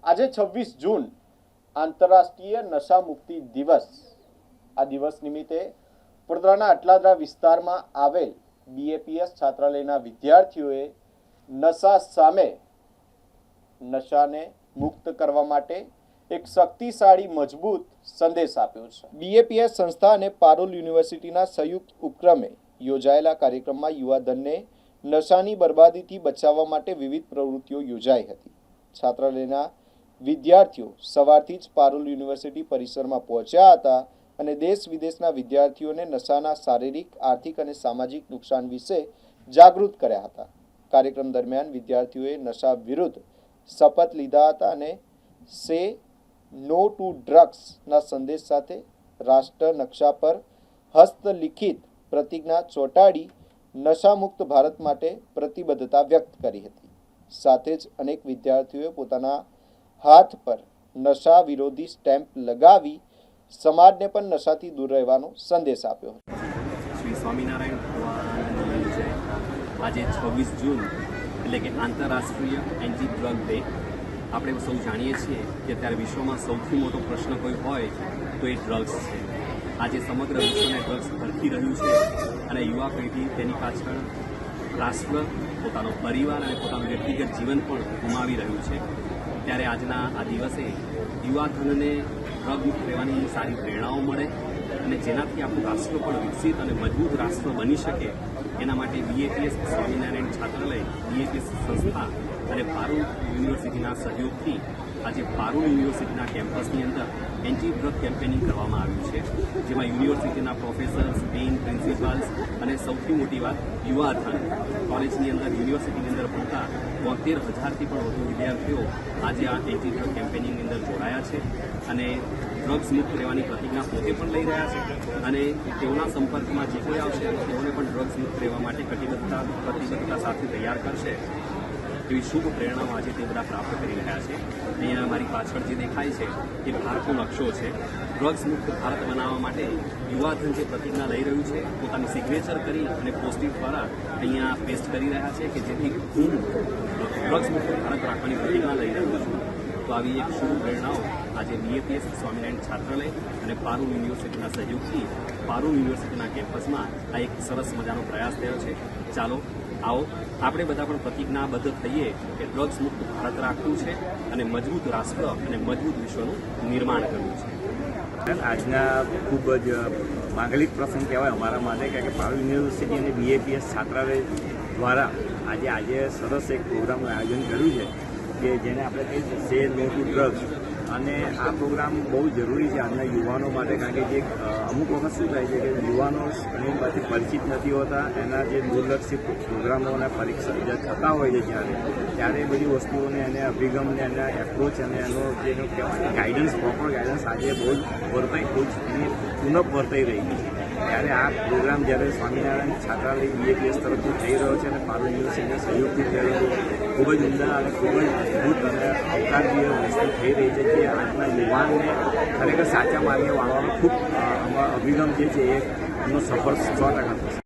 આજે 26 જૂન આંતરરાષ્ટ્રીય નશા મુક્તિ દિવસ। આ દિવસ નિમિત્તે વડોદરાના અટલાદરા વિસ્તારમાં આવેલ બીએપીએસ છાત્રાલયના વિદ્યાર્થીઓએ નશા સામે નશાને મુક્ત કરવા માટે એક શક્તિશાળી મજબૂત સંદેશ આપ્યો છે। બીએપીએસ સંસ્થા અને પારુલ યુનિવર્સિટીના સંયુક્ત ઉપક્રમે યોજાયેલા કાર્યક્રમમાં યુવાધનને નશાની બરબાદીથી બચાવવા માટે વિવિધ પ્રવૃત્તિઓ યોજાઈ હતી। છાત્રાલયના વિદ્યાર્થીઓ સવારથી જ પારુલ યુનિવર્સિટી પરિસરમાં પહોંચ્યા હતા અને દેશ વિદેશના વિદ્યાર્થીઓને નશાના શારીરિક, આર્થિક અને સામાજિક નુકસાન વિશે જાગૃત કર્યા હતા। કાર્યક્રમ દરમિયાન વિદ્યાર્થીઓએ નશા વિરુદ્ધ શપથ લીધા હતા અને સે નો ટુ ડ્રગ્સના સંદેશ સાથે રાષ્ટ્ર નકશા પર હસ્તલિખિત પ્રતિજ્ઞા ચોંટાડી નશામુક્ત ભારત માટે પ્રતિબદ્ધતા વ્યક્ત કરી હતી। સાથે જ અનેક વિદ્યાર્થીઓએ પોતાના હાથ પર નશા વિરોધી સ્ટેમ્પ લગાવી સમાજને પણ નશાથી દૂર રહેવાનો સંદેશ આપ્યો હતો। શ્રી સ્વામિનારાયણ ભગવાનની જય। આજે 26 જૂન એટલે કે આંતરરાષ્ટ્રીય એન્ટી ડ્રગ ડે। આપણે સૌ જાણીએ છીએ કે અત્યારે વિશ્વમાં સૌથી મોટો પ્રશ્ન કોઈ હોય તો એ ડ્રગ્સ છે। આજે સમગ્ર વિશ્વને ડ્રગ્સ ભરખી રહ્યું છે અને યુવા પેઢી તેની પાછળ રાષ્ટ્ર, પોતાનો પરિવાર અને પોતાનું વ્યક્તિગત જીવન પણ ગુમાવી રહ્યું છે। ત્યારે આજના આ દિવસે યુવાધનને ડ્રગ મુક્ત રહેવાની સારી પ્રેરણાઓ મળે અને જેનાથી આપણું રાષ્ટ્ર પણ વિકસિત અને મજબૂત રાષ્ટ્ર બની શકે એના માટે બીએપીએસ સ્વામિનારાયણ છાત્રાલય, બીએપીએસ સંસ્થા અને પારુલ યુનિવર્સિટીના સહયોગથી આજે પારુલ યુનિવર્સિટીના કેમ્પસની અંદર એન્ટી ડ્રગ કેમ્પેનિંગ કરવામાં આવ્યું છે, જેમાં યુનિવર્સિટીના પ્રોફેસર્સ, ડીન, પ્રિન્સિપાલ્સ અને સૌથી મોટી વાત યુવાધન કોલેજની અંદર, યુનિવર્સિટીની અંદર ભણતા 72,000થી પણ વધુ વિદ્યાર્થીઓ આજે આ એન્ટી ડ્રગ કેમ્પેનિંગની અંદર જોડાયા છે અને ડ્રગ્સ મુક્ત રહેવાની પ્રતિજ્ઞા પોતે પણ લઈ રહ્યા છે અને તેઓના સંપર્કમાં જે કોઈ આવશે તેઓને પણ ડ્રગ્સ મુક્ત રહેવા માટે પ્રતિબદ્ધતા સાથે તૈયાર કરશે એવી શુભ પ્રેરણાઓ આજે તે બધા પ્રાપ્ત કરી રહ્યા છે। અહીંયા મારી પાછળ જે દેખાય છે એ ભારતનો નકશો છે। ડ્રગ્સ મુક્ત ભારત બનાવવા માટે યુવાધન જે પ્રતિજ્ઞા લઈ રહ્યું છે, પોતાની સિગ્નેચર કરી અને પોસ્ટિંગ દ્વારા અહીંયા પેસ્ટ કરી રહ્યા છે કે જેથી હું ડ્રગ્સ મુક્ત ભારત રાખવાની પ્રતિજ્ઞા લઈ રહ્યો છું। તો આવી એક શુભ પ્રેરણાઓ આજે બીએપીએસ સ્વામિનારાયણ છાત્રાલય અને પારુલ યુનિવર્સિટીના સહયોગથી પારુલ યુનિવર્સિટીના કેમ્પસમાં આ એક સરસ મજાનો પ્રયાસ થયો છે। ચાલો આવો આપણે બધા પણ પ્રતિજ્ઞાબદ્ધ થઈએ કે ડ્રગ્સ મુક્ત ભારત રાખવું છે અને મજબૂત રાષ્ટ્ર અને મજબૂત વિશ્વનું નિર્માણ કરવું છે। આજના ખૂબ જ માંગલિક પ્રસંગ કહેવાય અમારા માટે, કારણ કે પારુલ યુનિવર્સિટી અને બીએપીએસ છાત્રાલય દ્વારા આજે સરસ એક પ્રોગ્રામનું આયોજન કર્યું છે કે જેને આપણે કહીએ સે નો ટુ ડ્રગ્સ। અને આ પ્રોગ્રામ બહુ જરૂરી છે આજના યુવાનો માટે, કારણ કે જે અમુક વખત શું થાય છે કે યુવાનો ઘણી બધી પરિચિત નથી હોતા, એના જે દુર્લક્ષિત પ્રોગ્રામો અને પરીક્ષા જે થતા હોય છે ત્યારે એ બધી વસ્તુઓને એને અભિગમને એના એપ્રોચ અને એનો જે કહેવાય ગાઈડન્સ, પ્રોપર ગાઈડન્સ આજે બહુ જ વર્તાઈ, બહુ જ એની પુનઃ વર્તાઈ રહી છે। ત્યારે આ પ્રોગ્રામ જ્યારે સ્વામિનારાયણ છાત્રાલય બીએપીએસ તરફથી થઈ રહ્યો છે અને પારુલ યુનિવર્સિટીના સહયોગથી થઈ રહ્યો છે, ખૂબ જ ઉમદા અને ખૂબ જ અદ્ભુત અને આવકારનીય વસ્તુ થઈ રહી છે કે આજના યુવાનને ખરેખર સાચા માર્ગે વાળવાનો ખૂબ અભિગમ જે છે એ એમનો સફળ 100% થશે।